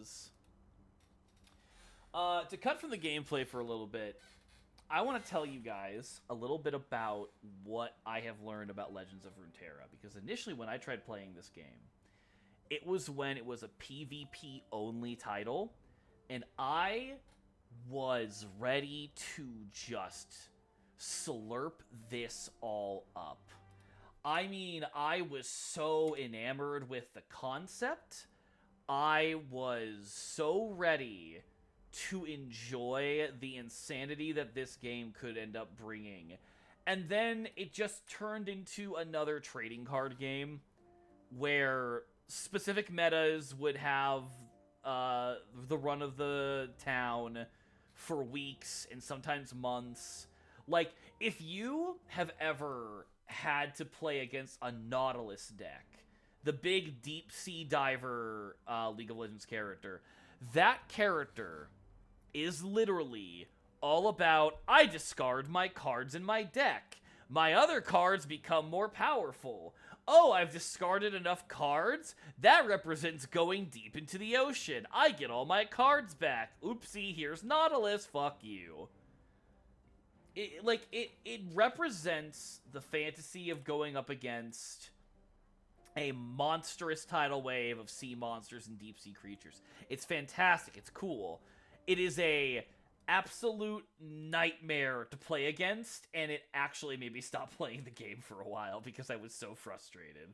is... to cut from the gameplay for a little bit, I want to tell you guys a little bit about what I have learned about Legends of Runeterra, because initially when I tried playing this game, it was when it was a PvP-only title, and I was ready to just slurp this all up. I mean, I was so enamored with the concept. I was so ready to enjoy the insanity that this game could end up bringing. And then it just turned into another trading card game where specific metas would have the run of the town for weeks and sometimes months. Like, if you have ever had to play against a Nautilus deck, the big deep sea diver League of Legends character, that character is literally all about, I discard my cards in my deck. My other cards become more powerful. Oh, I've discarded enough cards? That represents going deep into the ocean. I get all my cards back. Oopsie, here's Nautilus. Fuck you. It represents the fantasy of going up against a monstrous tidal wave of sea monsters and deep sea creatures. It's fantastic. It's cool. It is a absolute nightmare to play against, and it actually made me stop playing the game for a while because I was so frustrated.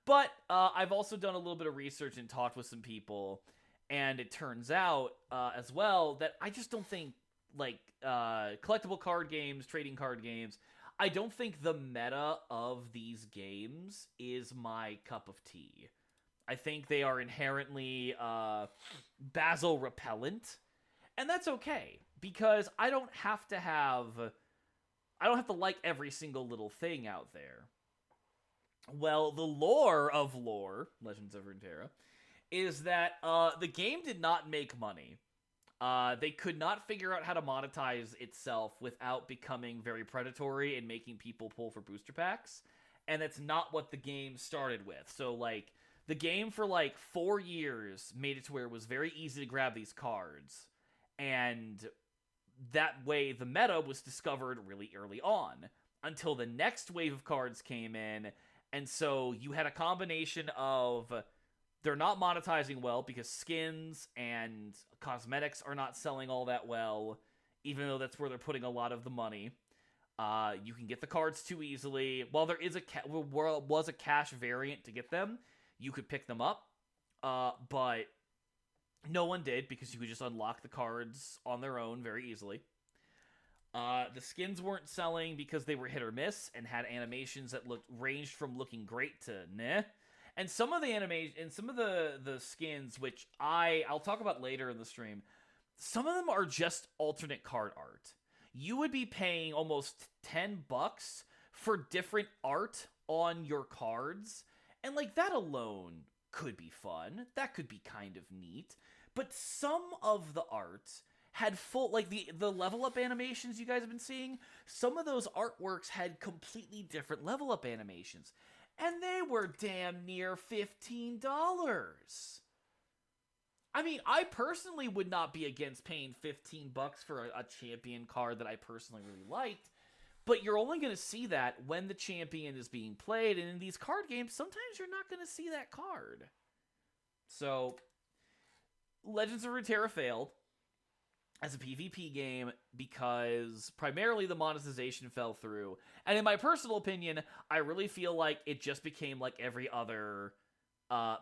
But I've also done a little bit of research and talked with some people, and it turns out as well that I just don't think, like, collectible card games, trading card games, I don't think the meta of these games is my cup of tea. I think they are inherently Basil repellent. And that's okay, because I don't have to like every single little thing out there. Well, the lore of lore, Legends of Runeterra, is that the game did not make money. They could not figure out how to monetize itself without becoming very predatory and making people pull for booster packs. And that's not what the game started with. So, like, the game for, 4 years made it to where it was very easy to grab these cards. And that way, the meta was discovered really early on, until the next wave of cards came in, and so you had a combination of, they're not monetizing well because skins and cosmetics are not selling all that well, even though that's where they're putting a lot of the money. You can get the cards too easily. While there is was a cash variant to get them, you could pick them up, but no one did, because you could just unlock the cards on their own very easily. The skins weren't selling because they were hit or miss and had animations that ranged from looking great to meh. And some of the the skins, which I'll talk about later in the stream, some of them are just alternate card art. You would be paying almost $10 for different art on your cards, and like that alone could be fun. That could be kind of neat. But some of the art had full, like the level up animations you guys have been seeing, some of those artworks had completely different level up animations. And they were damn near $15. I mean, I personally would not be against paying $15 for a champion card that I personally really liked. But you're only going to see that when the champion is being played. And in these card games, sometimes you're not going to see that card. So, Legends of Runeterra failed as a PvP game because primarily the monetization fell through. And in my personal opinion, I really feel like it just became like every other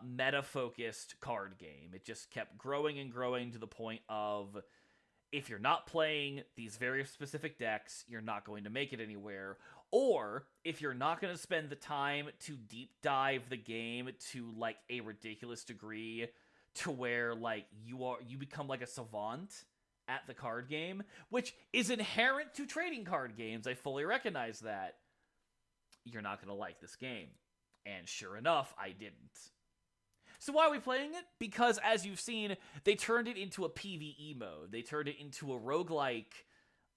meta-focused card game. It just kept growing and growing to the point of, if you're not playing these very specific decks, you're not going to make it anywhere. Or, if you're not going to spend the time to deep dive the game to, like, a ridiculous degree to where, like, you become like a savant at the card game, which is inherent to trading card games, I fully recognize that, you're not going to like this game. And sure enough, I didn't. So why are we playing it? Because, as you've seen, they turned it into a PvE mode. They turned it into a roguelike,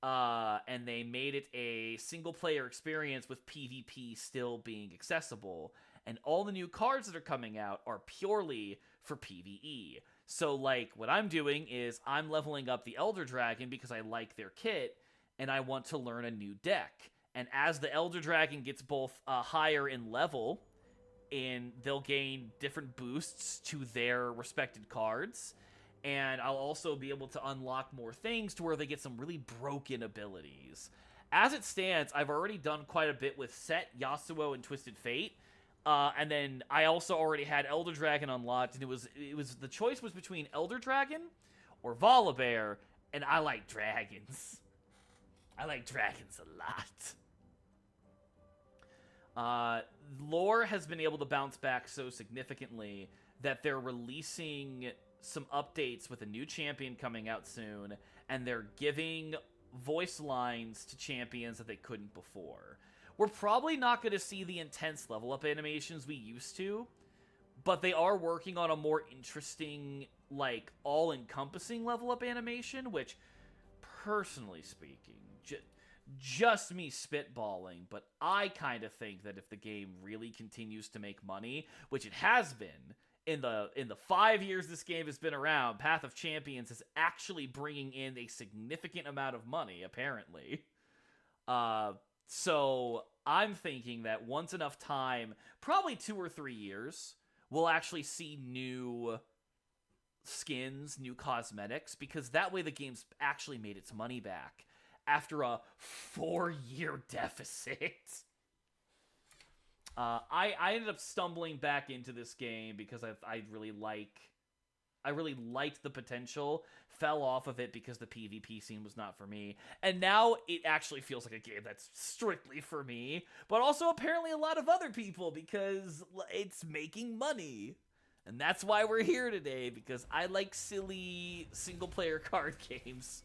and they made it a single-player experience with PvP still being accessible. And all the new cards that are coming out are purely for PvE. So, like, what I'm doing is I'm leveling up the Elder Dragon because I like their kit, and I want to learn a new deck. And as the Elder Dragon gets both higher in level, and they'll gain different boosts to their respected cards, and I'll also be able to unlock more things to where they get some really broken abilities. As it stands, I've already done quite a bit with Set, Yasuo, and Twisted Fate. And then I also already had Elder Dragon unlocked, and it was the choice was between Elder Dragon or Volibear, and I like dragons. I like dragons a lot. Lore has been able to bounce back so significantly that they're releasing some updates with a new champion coming out soon, and they're giving voice lines to champions that they couldn't before. We're probably not going to see the intense level up animations we used to, but they are working on a more interesting, like, all-encompassing level up animation, which, personally speaking, just me spitballing, but I kind of think that if the game really continues to make money, which it has been, in the 5 years this game has been around, Path of Champions is actually bringing in a significant amount of money, apparently. So I'm thinking that once enough time, probably 2 or 3 years, we'll actually see new skins, new cosmetics, because that way the game's actually made its money back after a 4-year deficit. I ended up stumbling back into this game because I really liked the potential, fell off of it because the PvP scene was not for me, and now it actually feels like a game that's strictly for me, but also apparently a lot of other people because it's making money. And that's why we're here today, because I like silly single-player card games.